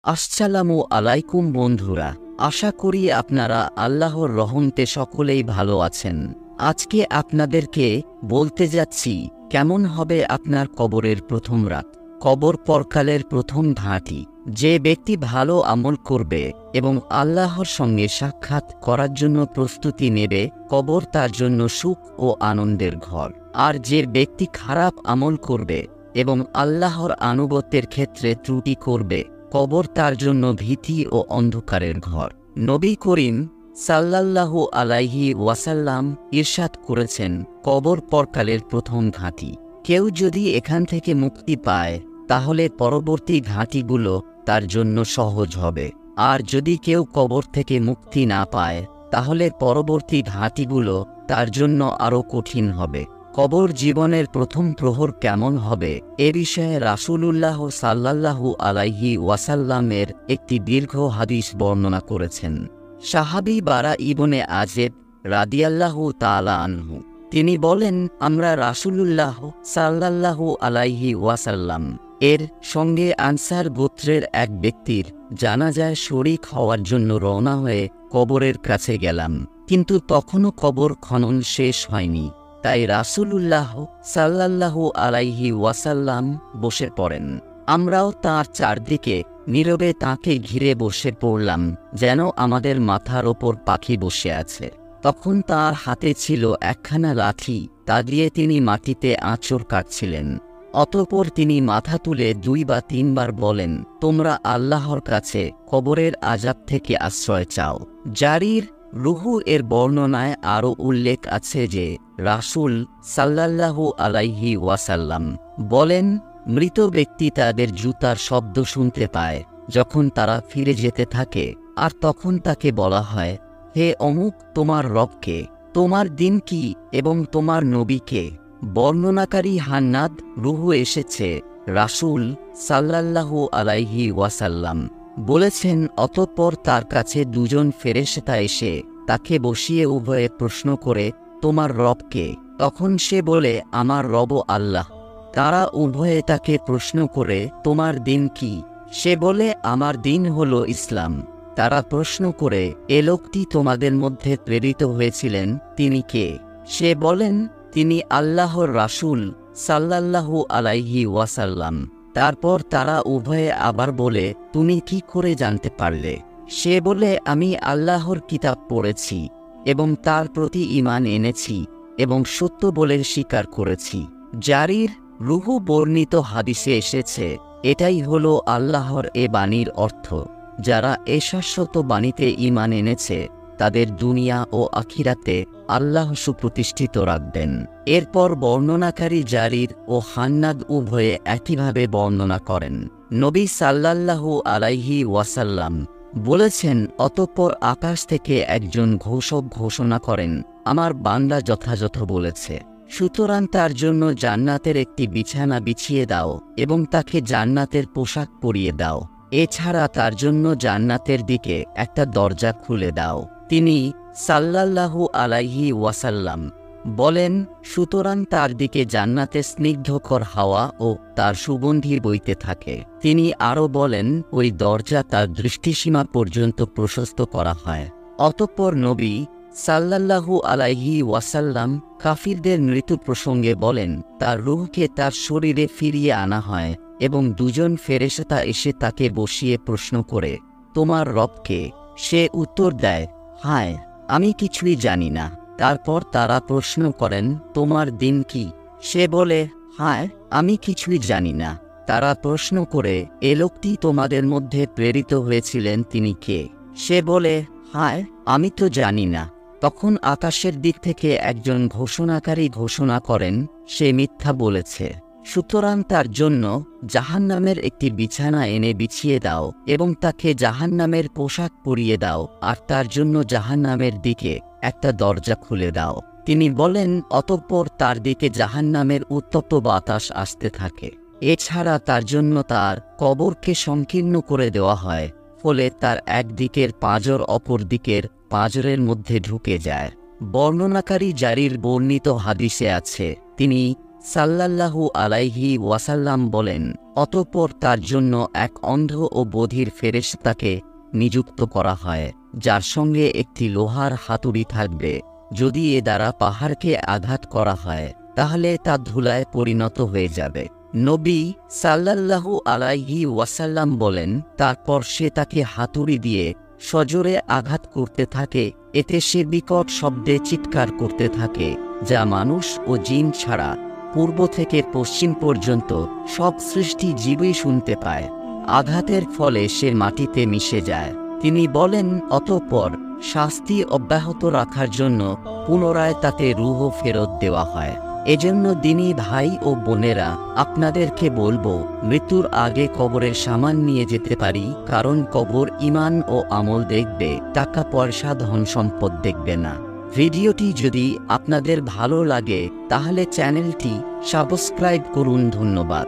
আসসালামু আলাইকুম বন্ধুরা, আশা করি আপনারা আল্লাহর রহমতে সকলেই ভালো আছেন। আজকে আপনাদেরকে বলতে যাচ্ছি কেমন হবে আপনার কবরের প্রথম রাত। কবর পরকালের প্রথম ঘাঁটি। যে ব্যক্তি ভালো আমল করবে এবং আল্লাহর সঙ্গে সাক্ষাৎ করার জন্য প্রস্তুতি নেবে, কবর তার জন্য সুখ ও আনন্দের ঘর। আর যে ব্যক্তি খারাপ আমল করবে এবং আল্লাহর আনুগত্যের ক্ষেত্রে ত্রুটি করবে, কবর তার জন্য ভীতি ও অন্ধকারের ঘর। নবী করিম সাল্লাল্লাহু আলাইহি ওয়াসাল্লাম ইরশাদ করেছেন, কবর পরকালের প্রথম ঘাঁটি। কেউ যদি এখান থেকে মুক্তি পায় তাহলে পরবর্তী ঘাঁটিগুলো তার জন্য সহজ হবে, আর যদি কেউ কবর থেকে মুক্তি না পায় তাহলে পরবর্তী ঘাঁটিগুলো তার জন্য আরও কঠিন হবে। কবর জীবনের প্রথম প্রহর কেমন হবে এ বিষয়ে রাসূলুল্লাহ সাল্লাল্লাহু আলাইহি ওয়াসাল্লামের একটি দীর্ঘ হাদিস বর্ণনা করেছেন। সাহাবী বারা ইবনে আজেব রাদিয়াল্লাহু তাআলা আনহু তিনি বলেন, আমরা রাসূলুল্লাহ সাল্লাল্লাহু আলাইহি ওয়াসাল্লাম এর সঙ্গে আনসার গোত্রের এক ব্যক্তির জানাজায় শরীক হওয়ার জন্য রওনা হয়ে কবরের কাছে গেলাম, কিন্তু তখনও কবর খনন শেষ হয়নি। তাই রাসূলুল্লাহ সাল্লাল্লাহু আলাইহি ওয়াসাল্লাম বসে পড়েন। আমরাও তাঁর চারদিকে নীরবে তাঁকে ঘিরে বসে পড়লাম, যেন আমাদের মাথার ওপর পাখি বসে আছে। তখন তাঁর হাতে ছিল একখানা লাঠি, তা দিয়ে তিনি মাটিতে আঁচড় কাটছিলেন। অতঃপর তিনি মাথা তুলে 2 বা 3 বার বলেন, তোমরা আল্লাহর কাছে কবরের আযাব থেকে আশ্রয় চাও। জারির রুহু এর বর্ণনায় আরও উল্লেখ আছে যে রাসূল সাল্লাল্লাহু আলাইহি ওয়াসাল্লাম বলেন, মৃত ব্যক্তি তাদের জুতার শব্দ শুনতে পায় যখন তারা ফিরে যেতে থাকে, আর তখন তাকে বলা হয়, হে অমুক, তোমার রবকে, তোমার দিন কি এবং তোমার নবীকে। বর্ণনাকারী হান্নাদ রুহু এসেছে রাসূল সাল্লাল্লাহু আলাইহি ওয়াসাল্লাম বলেছেন, অতঃপর তার কাছে 2 জন ফেরেশতা এসে তাকে বসিয়ে উভয়ে প্রশ্ন করে, তোমার রবকে? তখন সে বলে, আমার রব আল্লাহ। তারা উভয়ে তাকে প্রশ্ন করে, তোমার দিন কি? সে বলে, আমার দিন হলো ইসলাম। তারা প্রশ্ন করে, এ লোকটি তোমাদের মধ্যে প্রেরিত হয়েছিলেন, তিনি কে? সে বলেন, তিনি আল্লাহর রাসূল সাল্লাল্লাহু আলাইহি ওয়াসাল্লাম। তারপর তারা উভয়ে আবার বলে, তুমি কি করে জানতে পারলে? সে বলে, আমি আল্লাহর কিতাব পড়েছি এবং তার প্রতি ঈমান এনেছি এবং সত্য বলে স্বীকার করেছি। জারির রুহু বর্ণিত হাদিসে এসেছে, এটাই হলো আল্লাহর এ বাণীর অর্থ। যারা এ শাশ্বত বাণীতে ঈমান এনেছে তাদের দুনিয়া ও আখিরাতে আল্লাহ সুপ্রতিষ্ঠিত রাখবেন। এরপর বর্ণনাকারী জারির ও হান্নাদ উভয়ে একইভাবে বর্ণনা করেন। নবী সাল্লাল্লাহু আলাইহি ওয়াসাল্লাম বলেছেন, অতঃপর আকাশ থেকে একজন ঘোষক ঘোষণা করেন, আমার বান্দা যথাযথ বলেছে, সুতরাং তার জন্য জান্নাতের একটি বিছানা বিছিয়ে দাও এবং তাকে জান্নাতের পোশাক পরিয়ে দাও। এছাড়া তার জন্য জান্নাতের দিকে একটা দরজা খুলে দাও। তিনি সাল্লাল্লাহু আলাইহি ওয়াসাল্লাম বলেন, সুতরাং তার দিকে জান্নাতে স্নিগ্ধকর হাওয়া ও তার সুগন্ধি বইতে থাকে। তিনি আরও বলেন, ওই দরজা তার দৃষ্টিসীমা পর্যন্ত প্রশস্ত করা হয়। অতঃপর নবী সাল্লাল্লাহু আলাইহি ওয়াসাল্লাম কাফিরদের মৃত্যু প্রসঙ্গে বলেন, তার রূহকে তার শরীরে ফিরিয়ে আনা হয় এবং 2 জন ফেরেশতা এসে তাকে বসিয়ে প্রশ্ন করে, তোমার রবকে? সে উত্তর দেয়, হায়, আমি কিছুই জানি না। তারপর তারা প্রশ্ন করেন, তোমার দিন কি? সে বলে, হায়, আমি কিছুই জানি না। তারা প্রশ্ন করে, এ লোকটি তোমাদের মধ্যে প্রেরিত হয়েছিলেন, তিনি কে? সে বলে, হায়, আমি তো জানি না। তখন আকাশের দিক থেকে একজন ঘোষণাকারী ঘোষণা করেন, সে মিথ্যা বলেছে। সুতরাং তার জন্য জাহান্নামের একটি বিছানা এনে বিছিয়ে দাও এবং তাকে জাহান্নামের পোশাক পরিয়ে দাও, আর তার জন্য জাহান্নামের দিকে একটা দরজা খুলে দাও। তিনি বলেন, অতঃপর তার দিকে জাহান্নামের উত্তপ্ত বাতাস আসতে থাকে। এছাড়া তার জন্য তার কবরকে সংকীর্ণ করে দেওয়া হয়, ফলে তার একদিকের পাঁজর অপর দিকের পাঁজরের মধ্যে ঢুকে যায়। বর্ণনাকারী জারির বর্ণিত হাদিসে আছে, তিনি সাল্লাল্লাহু আলাইহি ওয়াসাল্লাম বলেন, অতঃপর তার জন্য এক অন্ধ ও বধির ফেরেশতাকে নিযুক্ত করা হয়, যার সঙ্গে একটি লোহার হাতুড়ি থাকবে। যদি এ দ্বারা পাহাড়কে আঘাত করা হয় তাহলে তা ধুলায় পরিণত হয়ে যাবে। নবী সাল্লাল্লাহু আলাইহি ওয়াসাল্লাম বলেন, তারপর সে তাকে হাতুড়ি দিয়ে সজোরে আঘাত করতে থাকে, এতে সে বিকট শব্দে চিৎকার করতে থাকে, যা মানুষ ও জিন ছাড়া পূর্ব থেকে পশ্চিম পর্যন্ত সব সৃষ্টি জীবই শুনতে পায়। আঘাতের ফলে সে মাটিতে মিশে যায়। তিনি বলেন, অতঃপর শাস্তি অব্যাহত রাখার জন্য পুনরায় তাতে রূহ ফেরত দেওয়া হয়। এজন্য দিনী ভাই ও বোনেরা, আপনাদেরকে বলবো, মৃত্যুর আগে কবরের সামান নিয়ে যেতে পারি, কারণ কবর ঈমান ও আমল দেখবে, টাকা পয়সা ধন সম্পদ দেখবে না। ভিডিওটি যদি আপনাদের ভালো লাগে তাহলে চ্যানেলটি সাবস্ক্রাইব করুন। ধন্যবাদ।